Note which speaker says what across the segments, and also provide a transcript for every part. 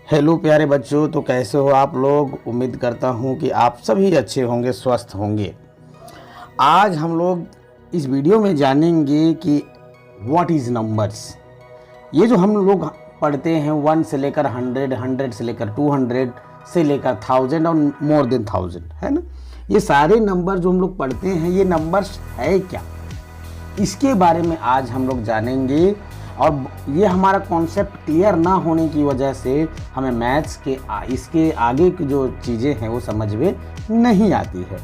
Speaker 1: Hello प्यारे बच्चों, तो कैसे हो आप लोग। उम्मीद करता हूँ कि आप सभी अच्छे होंगे, स्वस्थ होंगे। आज हम लोग इस वीडियो में जानेंगे कि व्हाट इज़ नंबर्स। ये जो हम लोग पढ़ते हैं 1 से लेकर 100, 100 से लेकर 200 से लेकर 1000 और मोर देन 1000, है ना। ये सारे नंबर जो हम लोग पढ़ते हैं, ये नंबर्स है क्या, इसके बारे में आज हम लोग जानेंगे। और ये हमारा कॉन्सेप्ट क्लियर ना होने की वजह से हमें मैथ्स के इसके आगे की जो चीज़ें हैं वो समझ में नहीं आती है।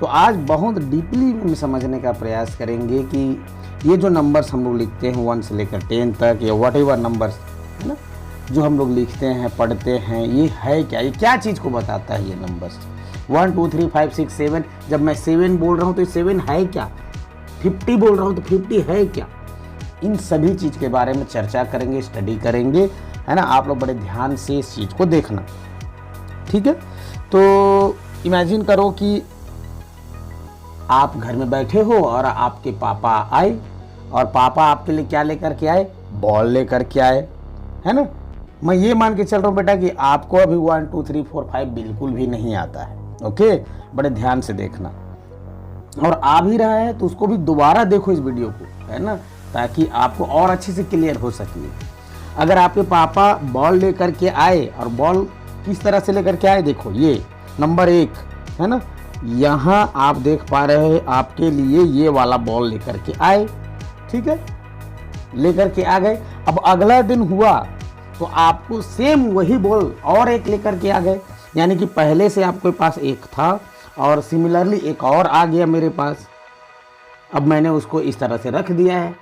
Speaker 1: तो आज बहुत डीपली में समझने का प्रयास करेंगे कि ये जो नंबर्स हम लोग लिखते हैं 1 से लेकर 10 तक, या वट एवर नंबर्स, है ना, जो हम लोग लिखते हैं, पढ़ते हैं, ये है क्या, ये क्या चीज़ को बताता है ये नंबर्स। 1 2 3 5 6 7, जब मैं 7 बोल रहा हूँ तो 7 है क्या, 50 बोल रहा हूँ तो 50 है क्या। इन सभी चीज़ के बारे में चर्चा करेंगे, स्टडी करेंगे, है ना। आप लोग बड़े ध्यान से इस चीज़ को देखना, ठीक है। तो इमेजिन करो कि आप घर में बैठे हो और आपके पापा आए, और पापा आपके लिए क्या लेकर के आए, बॉल लेकर के आए, है ना। मैं ये मान के चल रहा हूँ बेटा कि आपको अभी 1 2 3 4 5 बिल्कुल भी नहीं आता है। ओके, बड़े ध्यान से देखना। और आ भी रहा है तो उसको भी दोबारा देखो इस वीडियो को, है ना, ताकि आपको और अच्छे से क्लियर हो सके। अगर आपके पापा बॉल लेकर के आए, और बॉल किस तरह से लेकर के आए, देखो ये नंबर 1 है ना, यहाँ आप देख पा रहे हैं आपके लिए ये वाला बॉल लेकर के आए, ठीक है, लेकर के आ गए। अब अगला दिन हुआ तो आपको सेम वही बॉल और एक लेकर के आ गए, यानी कि पहले से आपके पास एक था और सिमिलरली एक और आ गया मेरे पास। अब मैंने उसको इस तरह से रख दिया है,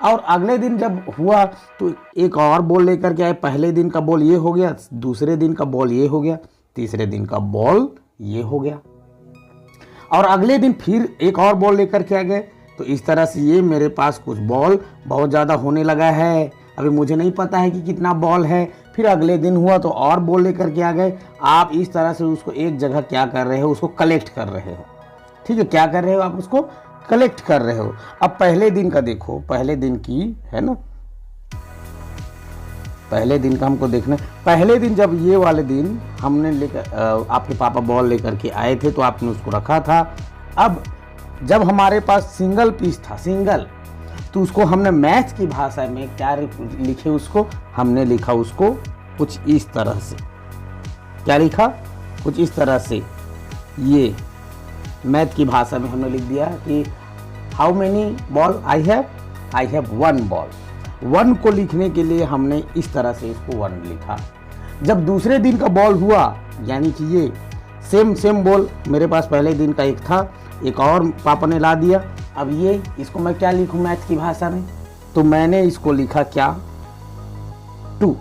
Speaker 1: और अगले दिन जब हुआ तो एक और बॉल लेकर के आए। पहले दिन का बॉल ये हो गया, दूसरे दिन का बॉल ये हो गया, तीसरे दिन का बॉल ये हो गया, और अगले दिन फिर एक और बॉल लेकर के आ गए। तो इस तरह से ये मेरे पास कुछ बॉल बहुत ज़्यादा होने लगा है। अभी मुझे नहीं पता है कि कितना बॉल है। फिर अगले दिन हुआ तो और बॉल लेकर के आ गए। आप इस तरह से उसको एक जगह क्या कर रहे हो, उसको कलेक्ट कर रहे हो, ठीक है। क्या कर रहे हो आप, उसको कलेक्ट कर रहे हो। अब पहले दिन का देखो, पहले दिन की, है ना, पहले दिन का हमको देखना। पहले दिन जब ये वाले दिन हमने लेकर आपके पापा बॉल लेकर के आए थे तो आपने उसको रखा था। अब जब हमारे पास सिंगल पीस था, सिंगल, तो उसको हमने मैथ की भाषा में क्या लिखे, उसको हमने लिखा उसको कुछ इस तरह से। क्या लिखा, कुछ इस तरह से। ये मैथ की भाषा में हमने लिख दिया कि how many ball I have 1 ball. 1 को लिखने के लिए हमने इस तरह से इसको 1 लिखा। जब दूसरे दिन का बॉल हुआ, यानी कि ये सेम बॉल मेरे पास पहले दिन का एक था, एक और पापा ने ला दिया। अब ये इसको मैं क्या लिखूं मैथ की भाषा में, तो मैंने इसको लिखा क्या, 2।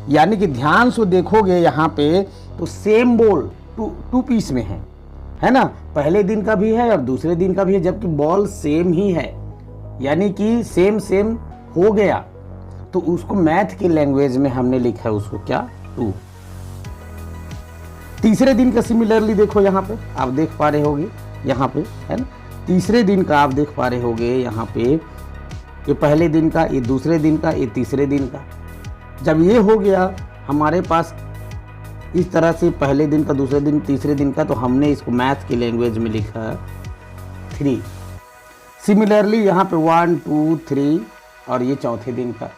Speaker 1: यानी कि ध्यान से देखोगे यहाँ पे तो सेम बॉल 2 पीस में है ना। पहले दिन का भी है और दूसरे दिन का भी है, जबकि बॉल सेम ही है, यानी कि सेम हो गया। तो उसको मैथ की लैंग्वेज में हमने लिखा है उसको क्या, 2। तीसरे दिन का सिमिलरली देखो, यहाँ पे आप देख पा रहे होगे, यहाँ पे है ना, तीसरे दिन का आप देख पा रहे होगे यहाँ पे, ये पहले दिन का, ये दूसरे दिन का, ये तीसरे दिन का। जब ये हो गया हमारे पास इस तरह से, पहले दिन का, दूसरे दिन, तीसरे दिन का, तो हमने इसको मैथ की लैंग्वेज में लिखा 3। सिमिलरली यहाँ पे 1 2 3, और ये चौथे दिन का,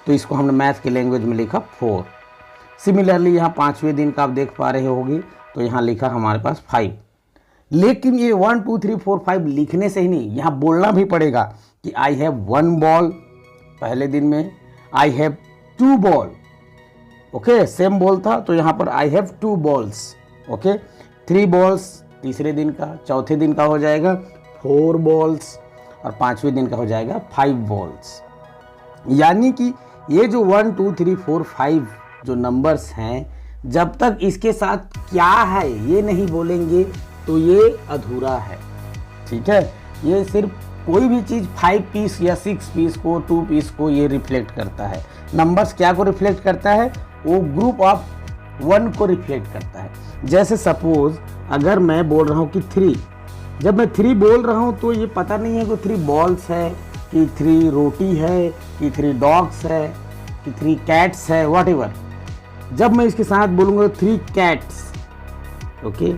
Speaker 1: तो इसको हमने मैथ की लैंग्वेज में लिखा 4। सिमिलरली यहाँ 5वें दिन का आप देख पा रहे होगे, तो यहाँ लिखा हमारे पास 5। लेकिन ये 1 2 3 4 5 लिखने से ही नहीं, यहाँ बोलना भी पड़ेगा कि आई हैव 1 बॉल पहले दिन में, I have 2 ball. Okay, same ball था तो यहाँ पर I have 2 balls. Okay, 3 balls तीसरे दिन का, चौथे दिन का हो जाएगा 4 बॉल्स, और 5वें दिन का हो जाएगा 5 बॉल्स। यानी कि ये जो 1 2 3 4 5 जो नंबर्स हैं, जब तक इसके साथ क्या है ये नहीं बोलेंगे तो ये अधूरा है, ठीक है। ये सिर्फ कोई भी चीज़ 5 पीस या 6 पीस को, 2 पीस को ये रिफ्लेक्ट करता है। नंबर्स क्या को रिफ्लेक्ट करता है, वो ग्रुप ऑफ 1 को रिफ्लेक्ट करता है। जैसे सपोज अगर मैं बोल रहा हूँ कि 3, जब मैं 3 बोल रहा हूँ तो ये पता नहीं है कि 3 बॉल्स है, कि 3 रोटी है, कि 3 डॉग्स है, कि 3 कैट्स है, वॉट एवर। जब मैं इसके साथ बोलूँगा 3 cats, ओके,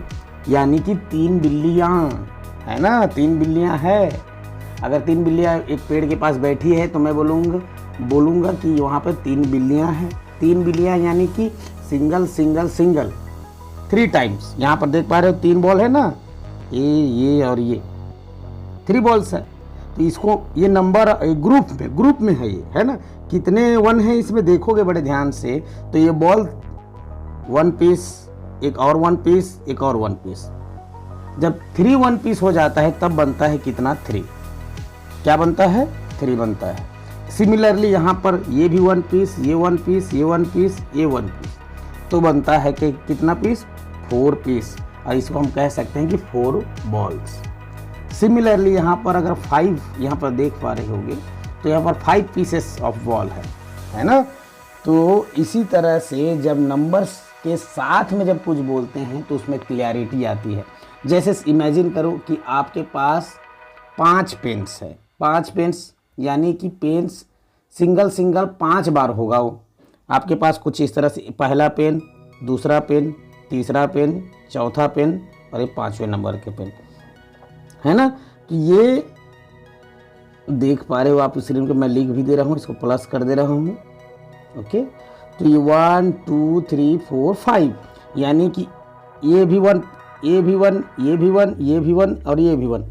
Speaker 1: यानी कि 3 बिल्लियाँ, है ना, 3 बिल्लियाँ है। अगर 3 बिल्लियाँ एक पेड़ के पास बैठी है तो मैं बोलूँगा कि वहाँ पर 3 बिल्लियाँ हैं। 3 बिल्लियाँ यानी कि सिंगल सिंगल सिंगल 3 टाइम्स। यहाँ पर देख पा रहे हो 3 बॉल है ना, ये और ये 3 बॉल्स है। तो इसको ये नंबर ग्रुप में है, ये है ना, कितने 1 है इसमें देखोगे बड़े ध्यान से तो ये बॉल 1 पीस, एक और 1 पीस, एक और 1 पीस। जब 3 1 पीस हो जाता है तब बनता है कितना, 3। क्या बनता है, 3 बनता है। सिमिलरली यहाँ पर ये भी 1 पीस, ये 1 पीस, ये 1 पीस, ये 1 पीस, तो बनता है कि कितना पीस, 4 पीस। और इसको हम कह सकते हैं कि 4 बॉल्स। सिमिलरली यहाँ पर अगर 5 यहाँ पर देख पा रहे होंगे तो यहाँ पर 5 पीसेस ऑफ बॉल है ना। तो इसी तरह से जब नंबर्स के साथ में जब कुछ बोलते हैं तो उसमें क्लियरिटी आती है। जैसे इमेजिन करो कि आपके पास 5 पेन्स है, 5 पेन्स यानी कि पेन्स सिंगल 5 बार होगा वो आपके पास कुछ इस तरह से, पहला पेन, दूसरा पेन, तीसरा पेन, चौथा पेन और ये 5वें नंबर के पेन, है ना। तो ये देख पा रहे हो आप स्क्रीन पे, मैं लिख भी दे रहा हूँ, इसको प्लस कर दे रहा हूँ, ओके। तो ये 1 2 3 4 5 यानी कि ये भी 1, ये भी 1, ये भी 1, ये भी 1 और ये भी 1।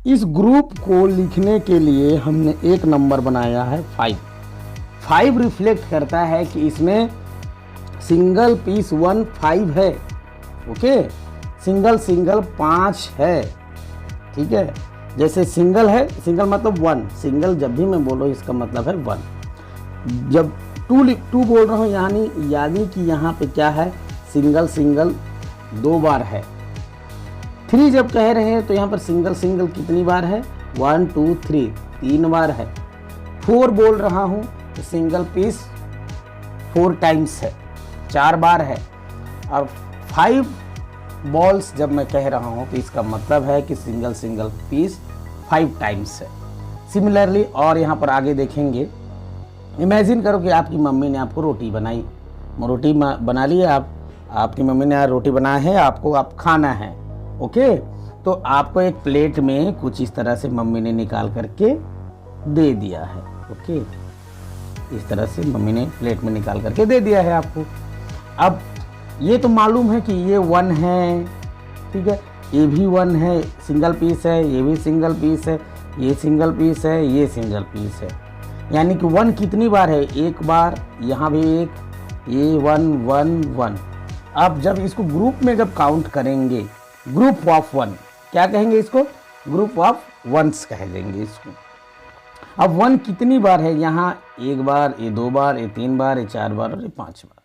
Speaker 1: इस ग्रुप को लिखने के लिए हमने एक नंबर बनाया है 5। 5 रिफ्लेक्ट करता है कि इसमें सिंगल पीस 1 5 है, ओके, सिंगल 5 है, ठीक है। जैसे सिंगल है, सिंगल मतलब 1, सिंगल जब भी मैं बोलो इसका मतलब है 1। जब 2 बोल रहा हूँ यानी कि यहाँ पे क्या है, सिंगल 2 बार है। 3 जब कह रहे हैं तो यहाँ पर सिंगल कितनी बार है, 1 2 3 3 बार है। 4 बोल रहा हूँ तो सिंगल पीस 4 टाइम्स है, 4 बार है। और 5 बॉल्स जब मैं कह रहा हूँ तो इसका मतलब है कि सिंगल पीस 5 टाइम्स है। सिमिलरली और यहाँ पर आगे देखेंगे, इमेजिन करो कि आपकी मम्मी ने आपको रोटी बनाई, रोटी बना ली है, आपकी मम्मी ने रोटी बनाया है, आपको आप खाना है, ओके। तो आपको एक प्लेट में कुछ इस तरह से मम्मी ने निकाल करके दे दिया है, ओके, इस तरह से मम्मी ने प्लेट में निकाल करके दे दिया है आपको। अब ये तो मालूम है कि ये 1 है, ठीक है, ये भी 1 है, सिंगल पीस है, ये भी सिंगल पीस है, ये सिंगल पीस है, ये सिंगल पीस है। यानी कि 1 कितनी बार है, एक बार, यहाँ भी एक, ये 1 1 1। अब जब इसको ग्रुप में जब काउंट करेंगे, ग्रुप ऑफ 1, क्या कहेंगे इसको, ग्रुप ऑफ 1s कह देंगे इसको। अब 1 कितनी बार है, यहाँ 1 बार, ये 2 बार, ये 3 बार, ये 4 बार और ये 5 बार।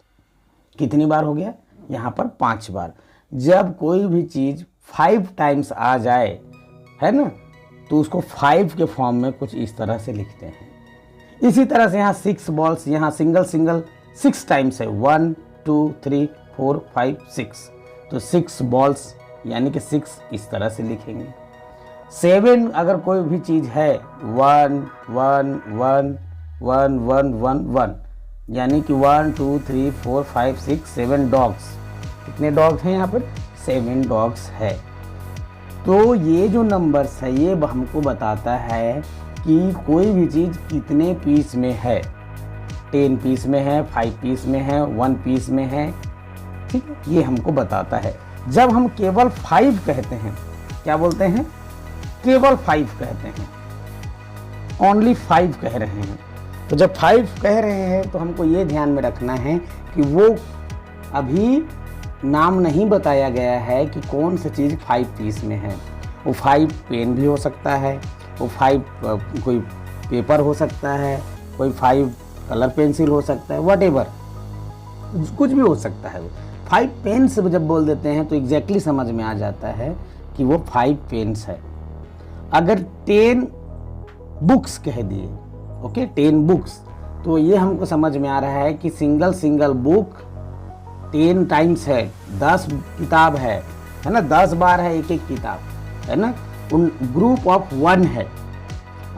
Speaker 1: कितनी बार हो गया, यहाँ पर 5 बार। जब कोई भी चीज़ 5 टाइम्स आ जाए, है ना, तो उसको 5 के फॉर्म में कुछ इस तरह से लिखते हैं। इसी तरह से यहाँ 6 बॉल्स, यहाँ सिंगल 6 टाइम्स है, 1 2 3 4 5 6, तो 6 बॉल्स यानी कि 6 इस तरह से लिखेंगे। 7 अगर कोई भी चीज़ है, 1 1 1 1 1 1 1 यानी कि 1 2 3 4 5 6 7 डॉग्स। कितने डॉग्स हैं यहाँ पर, 7 डॉग्स है। तो ये जो नंबर्स है ये हमको बताता है कि कोई भी चीज़ कितने पीस में है, 10 पीस में है, 5 पीस में है, 1 पीस में है, ठीक है, ये हमको बताता है। जब हम केवल 5 कहते हैं, क्या बोलते हैं, केवल 5 कहते हैं, ओनली 5 कह रहे हैं। तो जब 5 कह रहे हैं तो हमको ये ध्यान में रखना है कि वो अभी नाम नहीं बताया गया है कि कौन सी चीज़ 5 पीस में है। वो 5 पेन भी हो सकता है, वो 5 कोई पेपर हो सकता है, कोई 5 कलर पेंसिल हो सकता है, व्हाटएवर, कुछ भी हो सकता है। 5 पेन्स जब बोल देते हैं तो एग्जैक्टली समझ में आ जाता है कि वो 5 पेन्स है। अगर 10 बुक्स कह दिए, ओके, 10 बुक्स, तो ये हमको समझ में आ रहा है कि सिंगल बुक 10 टाइम्स है, 10 किताब है ना, 10 बार है एक किताब, है ना। उन ग्रुप ऑफ 1 है।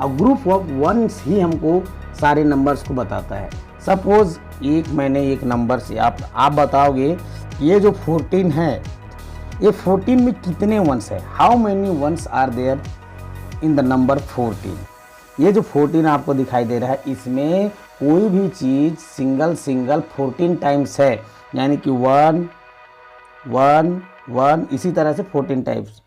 Speaker 1: अब ग्रुप ऑफ 1 ही हमको सारे नंबर्स को बताता है। सपोज मैंने एक नंबर से आप बताओगे ये जो 14 है, ये 14 में कितने वंस है, how many ones are there in the number 14। ये जो 14 आपको दिखाई दे रहा है, इसमें कोई भी चीज़ सिंगल 14 टाइम्स है, यानी कि 1 1 1, इसी तरह से 14 टाइम्स,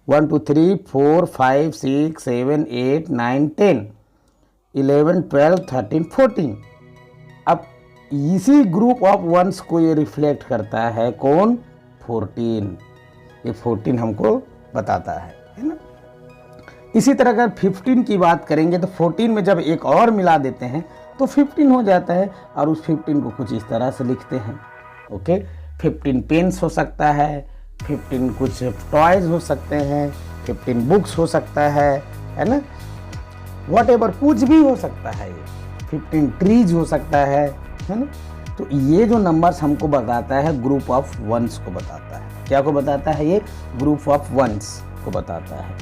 Speaker 1: 1 2 3 4 5 6 7 8 9 10 11 12 13 14। अब इसी ग्रुप ऑफ वंस को ये रिफ्लेक्ट करता है कौन, 14। ये 14 हमको बताता है ना। इसी तरह अगर 15 की बात करेंगे तो 14 में जब एक और मिला देते हैं तो 15 हो जाता है, और उस 15 को कुछ इस तरह से लिखते हैं। ओके, 15 पेन्स हो सकता है, 15 कुछ टॉयज हो सकते हैं, 15 बुक्स हो सकता है ना, वॉट एवर कुछ भी हो सकता है। ये 15 ट्रीज हो सकता है ना। तो ये जो नंबर्स हमको बताता है ग्रुप ऑफ वंस को बताता है। क्या को बताता है, ये ग्रुप ऑफ वंस को बताता है।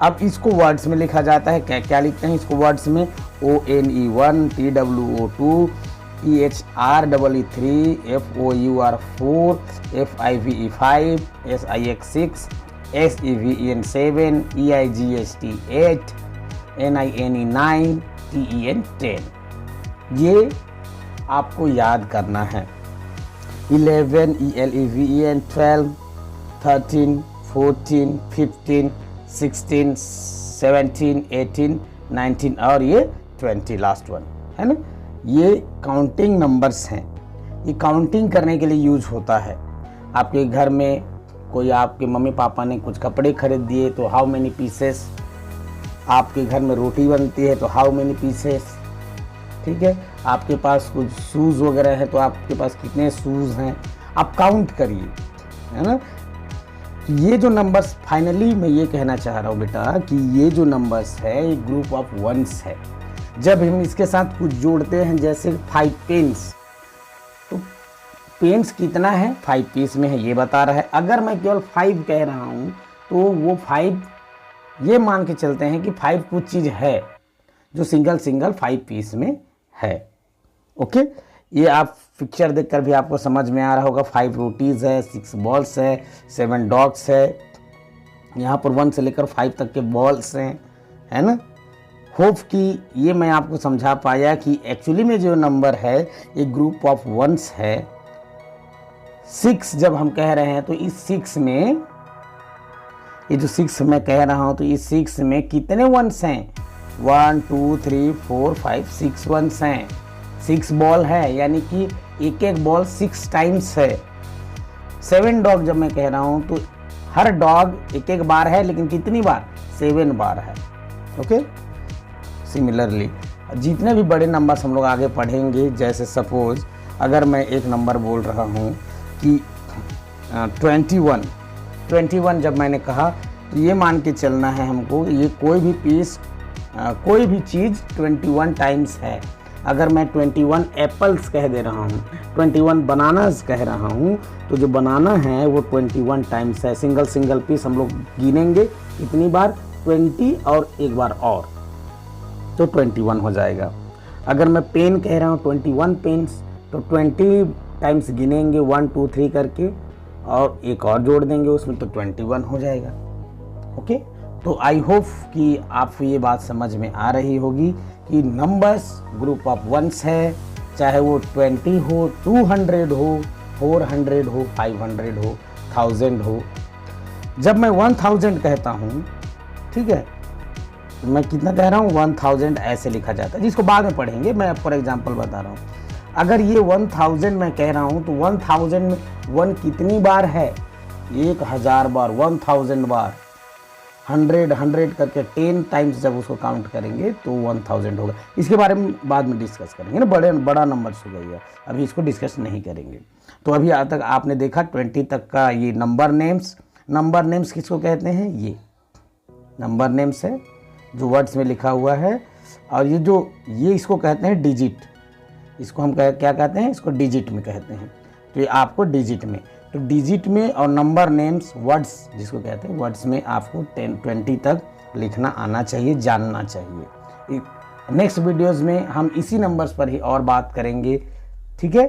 Speaker 1: अब इसको वर्ड्स में लिखा जाता है, क्या क्या लिखते हैं इसको वर्ड्स में, ONE1, TWO2, EHREE3, FOUR4, FIVE5, SIX6, SEVEN7, EIGST8, NINE9, TEN10। ये आपको याद करना है। 11 ELEVEN 12, 13, 14, 15, 16, 17, 18, 19 और ये 20 लास्ट वन है ना। ये काउंटिंग नंबर्स हैं, ये काउंटिंग करने के लिए यूज होता है। आपके घर में कोई, आपके मम्मी पापा ने कुछ कपड़े खरीद दिए तो हाउ मेनी पीसेस, आपके घर में रोटी बनती है तो हाउ मेनी पीसेस, ठीक है। आपके पास कुछ शूज़ वगैरह है तो आपके पास कितने शूज़ हैं, आप काउंट करिए, है ना। ये जो नंबर्स, फाइनली मैं ये कहना चाह रहा हूँ बेटा कि ये जो नंबर्स है ये ग्रुप ऑफ वंस है। जब हम इसके साथ कुछ जोड़ते हैं, जैसे 5 पेन्स, तो पेन्स कितना है, 5 पीस में है ये बता रहा है। अगर मैं केवल 5 कह रहा हूँ तो वो 5, ये मान के चलते हैं कि 5 कुछ चीज़ है जो सिंगल 5 पीस में है। ओके, ये आप पिक्चर देखकर भी आपको समझ में आ रहा होगा। 5 रोटीज़ है, 6 बॉल्स है, 7 डॉग्स है, यहाँ पर 1 से लेकर 5 तक के बॉल्स हैं, है ना। होप कि ये मैं आपको समझा पाया कि एक्चुअली में जो नंबर है ये ग्रुप ऑफ वंस है। 6 जब हम कह रहे हैं तो इस 6 में, ये जो 6 मैं कह रहा हूँ तो इस 6 में कितने वंस हैं, 1 2 3 4 5 6 वंस हैं। 6 बॉल है, यानी कि एक एक बॉल 6 टाइम्स है। 7 डॉग जब मैं कह रहा हूँ तो हर डॉग एक एक बार है, लेकिन कितनी बार, 7 बार है। ओके, सिमिलरली जितने भी बड़े नंबर्स हम लोग आगे पढ़ेंगे, जैसे सपोज अगर मैं एक नंबर बोल रहा हूँ कि 21 जब मैंने कहा तो ये मान के चलना है हमको, ये कोई भी पीस, कोई भी चीज़ 21 टाइम्स है। अगर मैं 21 एप्पल्स कह दे रहा हूँ, 21 बनानास कह रहा हूँ, तो जो बनाना है वो 21 टाइम्स है। सिंगल पीस हम लोग गिनेंगे कितनी बार, 20 और एक बार और, तो 21 हो जाएगा। अगर मैं पेन कह रहा हूँ 21 पेन्स, तो 20 टाइम्स गिनेंगे 1 2 3 करके, और एक और जोड़ देंगे उसमें, तो 21 हो जाएगा। ओके, तो आई होप कि आपको ये बात समझ में आ रही होगी कि नंबर्स ग्रुप ऑफ वंस है, चाहे वो 20 हो, 200 हो, 400 हो, 500 हो, 1000 हो। जब मैं 1000 कहता हूँ, ठीक है, तो मैं कितना कह रहा हूँ, 1000 ऐसे लिखा जाता है, जिसको बाद में पढ़ेंगे। मैं फॉर एग्जांपल बता रहा हूँ। अगर ये 1000 मैं कह रहा हूँ तो 1000 में 1 कितनी बार है, 1000 बार, 1000 बार, 100 करके 10 टाइम्स जब उसको काउंट करेंगे तो 1000 होगा। इसके बारे में बाद में डिस्कस करेंगे ना, बड़ा नंबर हो गई है, अभी इसको डिस्कस नहीं करेंगे। तो अभी आज तक आपने देखा 20 तक का ये नंबर नेम्स किसको कहते हैं, ये नंबर नेम्स है जो वर्ड्स में लिखा हुआ है। और ये इसको कहते हैं डिजिट, इसको हम क्या कहते हैं, इसको डिजिट में कहते हैं। तो ये आपको डिजिट में, तो डिजिट में और नंबर नेम्स वर्ड्स जिसको कहते हैं, वर्ड्स में आपको 20 तक लिखना आना चाहिए, जानना चाहिए। नेक्स्ट वीडियोस में हम इसी नंबर्स पर ही और बात करेंगे, ठीक है।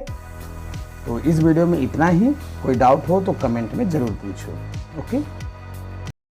Speaker 1: तो इस वीडियो में इतना ही। कोई डाउट हो तो कमेंट में ज़रूर पूछो। ओके।